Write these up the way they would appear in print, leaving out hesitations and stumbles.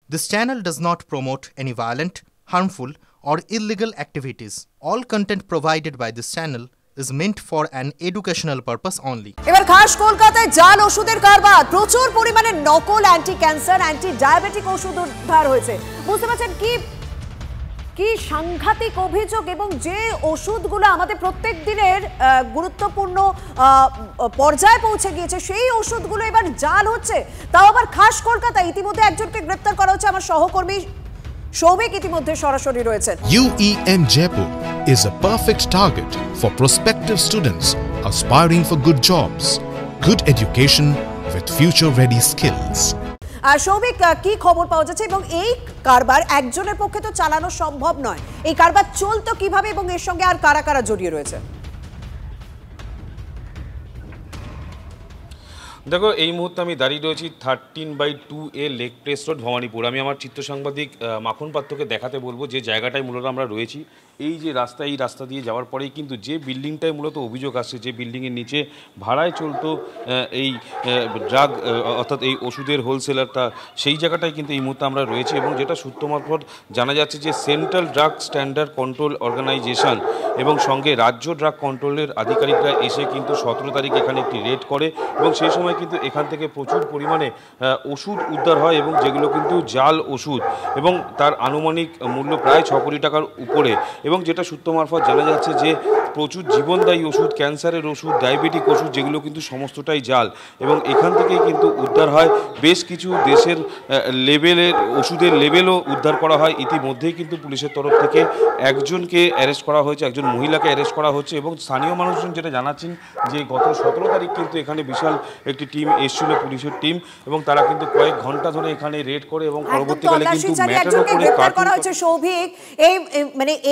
This channel does not promote any violent, harmful, or illegal activities. All content provided by this channel is meant for an educational purpose only. এবার খাস কলকাতায় জাল ওষুধের কারবার, প্রচুর পরিমাণে নকল অ্যান্টি ক্যান্সার, অ্যান্টি ডায়াবেটিক ওষুধ উদ্ধার হয়েছে। বুঝতে পারছেন কি সাংঘাতিক অভিযোগ, এবং যে ওষুধগুলো আমাদের প্রত্যেক দিনের গুরুত্বপূর্ণ পর্যায়ে পৌঁছে গিয়েছে সেই ওষুধগুলো এবার জাল হচ্ছে, তাও আবার খাস কলকাতায়। ইতিমধ্যে একজনকে গ্রেপ্তার করা হচ্ছে। আমার সহকর্মী সৌভিক ইতিমধ্যে সরাসরি রয়েছেন। UEM Jaipur is a perfect target for prospective students aspiring for good jobs, good education with future-ready skills. Souvik, কি খবর পাওয়া যাচ্ছে, এবং এই কারবার একজনের পক্ষে তো চালানো সম্ভব নয়, এই কারবার চলতো কিভাবে এবং এর সঙ্গে আর কারা কারা জড়িয়ে রয়েছে? দেখো, এই মুহূর্তে আমি দাঁড়িয়ে রয়েছি 13/2A lake press road, Bhabanipur. আমি আমার চিত্র সাংবাদিক মাখন পাত্রকে দেখাতে বলবো যে জায়গাটায় মূলত আমরা রয়েছি। এই যে রাস্তা, এই রাস্তা দিয়ে যাওয়ার পরেই কিন্তু যে বিল্ডিংটায় মূলত অভিযোগ আসছে, যে বিল্ডিংয়ের নিচে ভাড়ায় চলতো এই ড্রাগ অর্থাৎ এই ওষুধের হোলসেলারটা, সেই জায়গাটায় কিন্তু এই মুহূর্তে আমরা রয়েছি। এবং যেটা সূত্র মারফত জানা যাচ্ছে যে central drug standard control organisation এবং সঙ্গে রাজ্য ড্রাগ কন্ট্রোলের আধিকারিকরা এসে কিন্তু 17 তারিখ এখানে একটি রেড করে, এবং সেই সময় কিন্তু এখান থেকে প্রচুর পরিমাণে ওষুধ উদ্ধার হয়, এবং যেগুলো কিন্তু জাল ওষুধ, এবং তার আনুমানিক মূল্য প্রায় 6 কোটি টাকার উপরে। এবং যেটা সূত্র মারফত জানা যাচ্ছে যে প্রচুর জীবনদায়ী ওষুধ, ক্যান্সারের ওষুধ, ডায়াবেটিক ওষুধ, যেগুলো কিন্তু সমস্তটাই জাল। এবং এখান থেকেই কিন্তু উদ্ধার হয় বেশ কিছু দেশের লেভেলের ওষুধের লেভেলও উদ্ধার করা হয়। ইতিমধ্যেই কিন্তু পুলিশের তরফ থেকে একজনকে অ্যারেস্ট করা হয়েছে, একজন মহিলাকে অ্যারেস্ট করা হচ্ছে। এবং স্থানীয় মানুষজন যেটা জানাচ্ছেন যে গত 17 তারিখ কিন্তু এখানে বিশাল একটি টিম এসেছিল, পুলিশের টিম, এবং তারা কিন্তু কয়েক ঘন্টা ধরে এখানে রেড করে এবং পরবর্তীকালে কিন্তু ম্যাটারও করে গ্রেফতার করা হয়েছে। সৌভিক,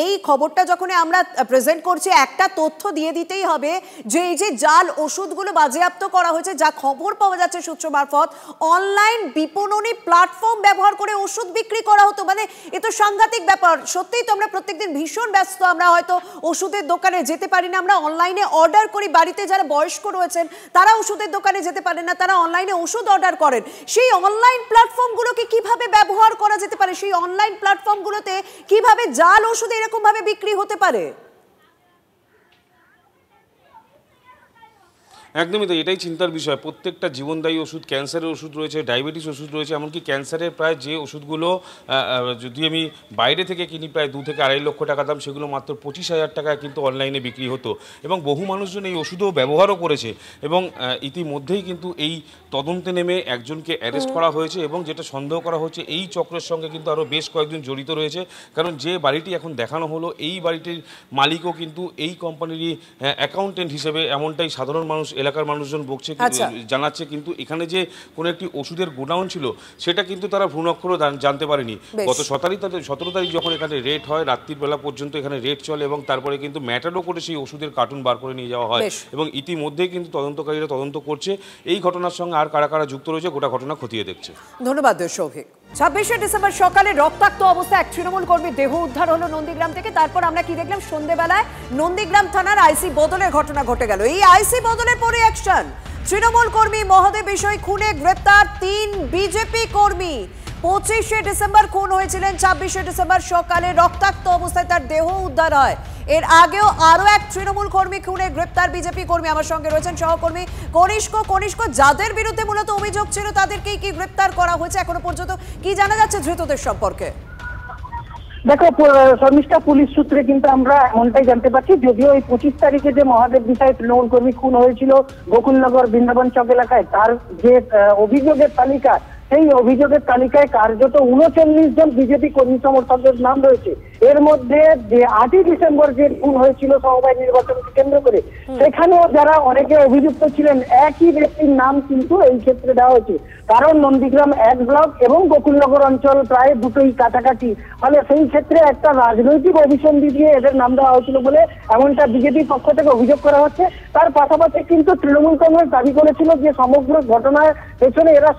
এই খবরটা যখন আমরা প্রেজেন্ট করছি, একটা তথ্য দিয়ে দিতেই হবে যে এই যে জাল ওষুধগুলো বাজেয়াপ্ত করা হয়েছে, যা খবর পাওয়া যাচ্ছে সূত্র মারফত, অনলাইন বিপণনী প্ল্যাটফর্ম ব্যবহার করে ওষুধ বিক্রি করা হতো। মানে এ তো সাংঘাতিক ব্যাপার। সত্যিই তো আমরা প্রত্যেকদিন ভীষণ ব্যস্ত, আমরা হয়তো ওষুধের দোকানে যেতে পারি না, আমরা অনলাইনে অর্ডার করি। বাড়িতে যারা বয়স্ক রয়েছেন তারা ওষুধের দোকানে যেতে পারেন না, তারা অনলাইনে ওষুধ অর্ডার করেন। সেই অনলাইন প্ল্যাটফর্মগুলোকে কিভাবে ব্যবহার করা যেতে পারে? সেই অনলাইন প্ল্যাটফর্মগুলোতে কিভাবে জাল ওষুধ এরকম ভাবে বিক্রি হতে পারে? একদমই তো, এটাই চিন্তার বিষয়। প্রত্যেকটা জীবনদায়ী ওষুধ, ক্যান্সারের ওষুধ রয়েছে, ডায়াবেটিস ওষুধ রয়েছে, এমনকি ক্যান্সারের প্রায় যে ওষুধগুলো যদি আমি বাইরে থেকে কিনি প্রায় 2 থেকে 2.5 লক্ষ টাকা দাম, সেগুলো মাত্র 25,000 টাকায় কিন্তু অনলাইনে বিক্রি হতো। এবং বহু মানুষজন এই ওষুধও ব্যবহারও করেছে। এবং ইতিমধ্যেই কিন্তু এই তদন্তে নেমে একজনকে অ্যারেস্ট করা হয়েছে, এবং যেটা সন্দেহ করা হচ্ছে এই চক্রের সঙ্গে কিন্তু আরও বেশ কয়েকজন জড়িত রয়েছে। কারণ যে বাড়িটি এখন দেখানো হলো, এই বাড়িটির মালিকও কিন্তু এই কোম্পানিরই অ্যাকাউন্টেন্ট হিসেবে, এমনটাই সাধারণ মানুষ, এলাকার মানুষজন বলছে, জানাচ্ছে। কিন্তু এখানে যে কোনো একটি ওষুধের গোডাউন ছিল সেটা কিন্তু তারা ভ্রূণাক্ষরও জানতে পারেনি। গত 17 তারিখ যখন এখানে রেট হয়, রাত্রির বেলা পর্যন্ত এখানে রেট চলে, এবং তারপরে কিন্তু ম্যাটারও করে সেই ওষুধের কার্টুন বার করে নিয়ে যাওয়া হয়। এবং ইতিমধ্যেই কিন্তু তদন্তকারীরা তদন্ত করছে এই ঘটনার সঙ্গে আর কারা কারা যুক্ত রয়েছে, গোটা ঘটনা খতিয়ে দেখছে। ধন্যবাদ সৌভিক। 26শে ডিসেম্বর সকালে রক্তাক্ত অবস্থায় এক তৃণমূল কর্মীর দেহ উদ্ধার হলো নন্দীগ্রাম থেকে। তারপর আমরা কি দেখলাম, সন্ধ্যেবেলায় নন্দীগ্রাম থানার আইসি বদলের ঘটনা ঘটে গেল। এই আইসি বদলের পরে অ্যাকশন। তৃণমূল কর্মী মহদেব বিষয় খুনে গ্রেপ্তার 3 বিজেপি কর্মী। 25শে ডিসেম্বর খুন হয়েছিলেন, 26শে ডিসেম্বর সকালে রক্তাক্ত অবস্থায় তার দেহ উদ্ধার হয়। এর আগেও আরো এক তৃণমূল কর্মী খুনে গ্রেপ্তার বিজেপি কর্মী। আমার সঙ্গে রয়েছেন সহকর্মী কনিষ্ক। যাদের বিরুদ্ধে মূলত অভিযোগ ছিল তাদেরকেই কি গ্রেপ্তার করা হয়েছে? এখনো পর্যন্ত কি জানা যাচ্ছে ধৃতদের সম্পর্কে? দেখো, শর্মিষ্ঠা, পুলিশ সূত্রে কিন্তু আমরা এমনটাই জানতে পারছি, যদিও এই 25 তারিখে যে মহাদেব বিষয়ে তৃণমূল কর্মী খুন হয়েছিল গোকুলনগর বৃন্দাবন চক এলাকায়, তার যে অভিযোগের তালিকা, সেই অভিযোগের তালিকায় কার্যত 39 জন বিজেপি কর্মী সমর্থকদের নাম রয়েছে। এর মধ্যে যে 8ই ডিসেম্বর যে খুন হয়েছিল সমবায় নির্বাচনকে কেন্দ্র করে, সেখানেও যারা অনেকে অভিযুক্ত ছিলেন, একই ব্যক্তির নাম কিন্তু এই ক্ষেত্রে দেওয়া হয়েছে। কারণ নন্দীগ্রাম 1 ব্লক এবং গোকুলনগর অঞ্চল প্রায় দুটোই কাছাকাছি, ফলে সেই ক্ষেত্রে একটা রাজনৈতিক অভিসন্ধি দিয়ে এদের নাম দেওয়া হয়েছিল বলে এমনটা বিজেপির পক্ষ থেকে অভিযোগ করা হচ্ছে। তার পাশাপাশি কিন্তু তৃণমূল কংগ্রেস দাবি করেছিল যে সমগ্র ঘটনার পেছনে এরা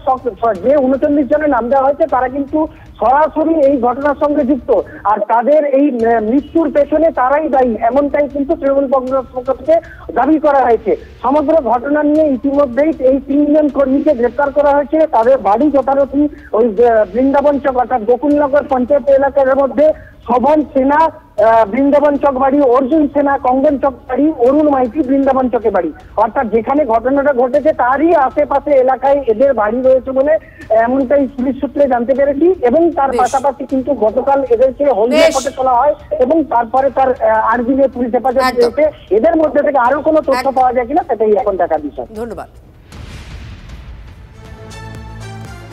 যে 39 জনের নাম দেওয়া হয়েছে তারা কিন্তু সরাসরি এই ঘটনার সঙ্গে যুক্ত, আর তাদের এই মৃত্যুর পেছনে তারাই দায়ী, এমনটাই কিন্তু তৃণমূল কংগ্রেস পক্ষ থেকে দাবি করা হয়েছে। সমগ্র ঘটনা নিয়ে ইতিমধ্যেই এই 3 জন কর্মীকে গ্রেপ্তার করা হয়েছে। তাদের বাড়ি যথারীতি ওই বৃন্দাবন চক অর্থাৎ গোকুলনগর পঞ্চায়েত এলাকার মধ্যে শোভন সেনা বৃন্দাবন চক বাড়ি, অর্জুন সেনা কঙ্গন চক বাড়ি, অরুণ মাইতি বৃন্দাবন চকে বাড়ি। অর্থাৎ যেখানে ঘটনাটা ঘটেছে তারই আশেপাশে এলাকায় এদের বাড়ি রয়েছে বলে এমনটাই পুলিশ সূত্রে জানতে পেরেছি। এবং তার পাশাপাশি কিন্তু গতকাল এদেরকে হলদিয়া কোর্টে তোলা হয় এবং তারপরে তার আরবিএ পুলিশ হেফাজত দিয়েছে। এদের মধ্যে থেকে আরো কোনো তথ্য পাওয়া যায় কিনা সেটাই এখন দেখার বিষয়। ধন্যবাদ।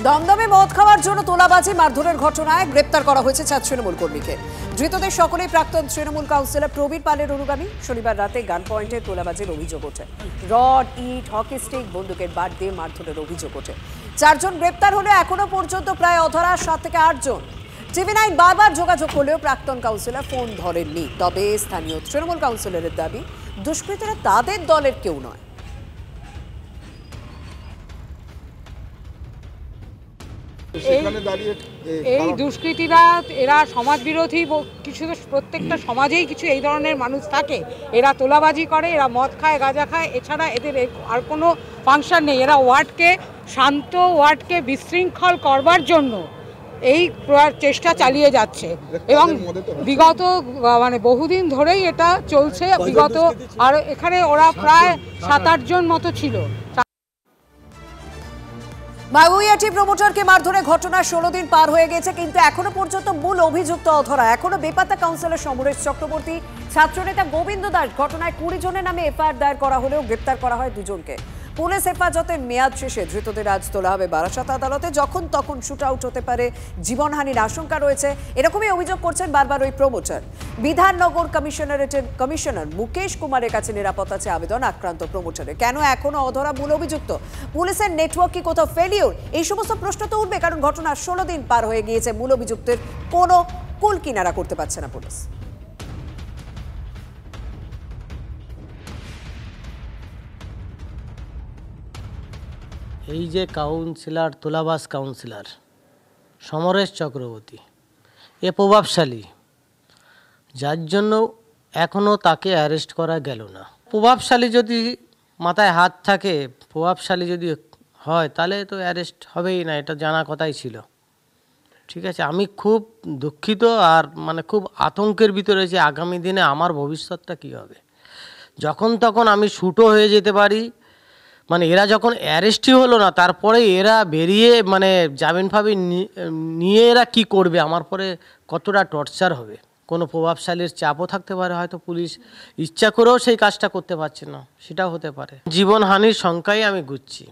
দমদমে মদ খাওয়ার জন্য তোলাবাজি মারধরের ঘটনায় গ্রেপ্তার করা হয়েছে 4 তৃণমূল কর্মীকে। ধৃতদের সকলেই প্রাক্তন তৃণমূল কাউন্সিলর প্রবীর পালের অনুগামী। শনিবার রাতে গান পয়েন্টে তোলাবাজির অভিযোগ ওঠে। রড, ইট, হকি স্টিক, বন্দুকের বাট দিয়ে মারধরের অভিযোগ ওঠে। 4 জন গ্রেপ্তার হলে এখনো পর্যন্ত প্রায় অধরা 7 থেকে 8 জন। টিভি9 বারবার যোগাযোগ করলেও প্রাক্তন কাউন্সিলর ফোন ধরেননি। তবে স্থানীয় তৃণমূল কাউন্সিলরের দাবি দুষ্কৃতীরা তাদের দলের কেউ নয়। এই দুষ্কৃতীরা এরা সমাজ বিরোধী কিছু, প্রত্যেকটা সমাজেই কিছু এই ধরনের মানুষ থাকে। এরা তোলাবাজি করে, এরা মদ খায়, গাঁজা খায়, এছাড়া এদের আর কোনো ফাংশন নেই। এরা শান্ত ওয়ার্ডকে বিশৃঙ্খল করবার জন্য এই চেষ্টা চালিয়ে যাচ্ছে এবং বিগত বহুদিন ধরেই এটা চলছে। বিগত আর এখানে ওরা প্রায় 7-8 জন মতো ছিল। মাগুইয়াটি প্রমোটারকে মারধরে ঘটনা 16 দিন পার হয়ে গেছে, কিন্তু এখনো পর্যন্ত মূল অভিযুক্ত অধরা। এখনো বেপাত্তা কাউন্সিলর সমরেশ চক্রবর্তী, ছাত্রনেতা গোবিন্দ দাস। ঘটনায় 20 জনের নামে এফআইআর দায়ের করা হলেও গ্রেপ্তার করা হয় 2 জনকে। পুলিশ হেফাজতের মেয়াদ শেষে ধৃতদের আজ তোলা হবে বারাসাত আদালতে। যখন তখন শুট আউট হতে পারে, জীবনহানির আশঙ্কা রয়েছে, এরকমই অভিযোগ করছেন বারবার ওই প্রমোটার। বিধাননগর কমিশনারেটের কমিশনার মুকেশ কুমারের কাছে নিরাপত্তা চেয়ে আবেদন আক্রান্ত প্রমোটারের। কেন এখনো অধরা মূল অভিযুক্ত? পুলিশের নেটওয়ার্ক কি কোথাও ফেলিওর? এই সমস্ত প্রশ্ন তো উঠবে, কারণ ঘটনা 16 দিন পার হয়ে গিয়েছে। মূল অভিযুক্তের কোনো কুল কিনারা করতে পারছে না পুলিশ। এই যে কাউন্সিলর, তোলাবাজ কাউন্সিলর সমরেশ চক্রবর্তী, এ প্রভাবশালী, যার জন্য এখনও তাকে অ্যারেস্ট করা গেল না। প্রভাবশালী যদি মাথায় হাত থাকে, প্রভাবশালী যদি হয়, তাহলে তো অ্যারেস্ট হবেই না, এটা জানা কথাই ছিল। ঠিক আছে, আমি খুব দুঃখিত আর খুব আতঙ্কের ভিতরে রয়েছে আগামী দিনে আমার ভবিষ্যৎটা কী হবে। যখন তখন আমি শুটও হয়ে যেতে পারি। এরা যখন অ্যারেস্টই হলো না, তারপরে এরা বেরিয়ে জামিন ফামিন নিয়ে এরা কি করবে, আমার পরে কতটা টর্চার হবে। কোনো প্রভাবশালীর চাপও থাকতে পারে, হয়তো পুলিশ ইচ্ছা করেও সেই কাজটা করতে পারছে না, সেটাও হতে পারে। জীবনহানির শঙ্কায় আমি ঘুরছি।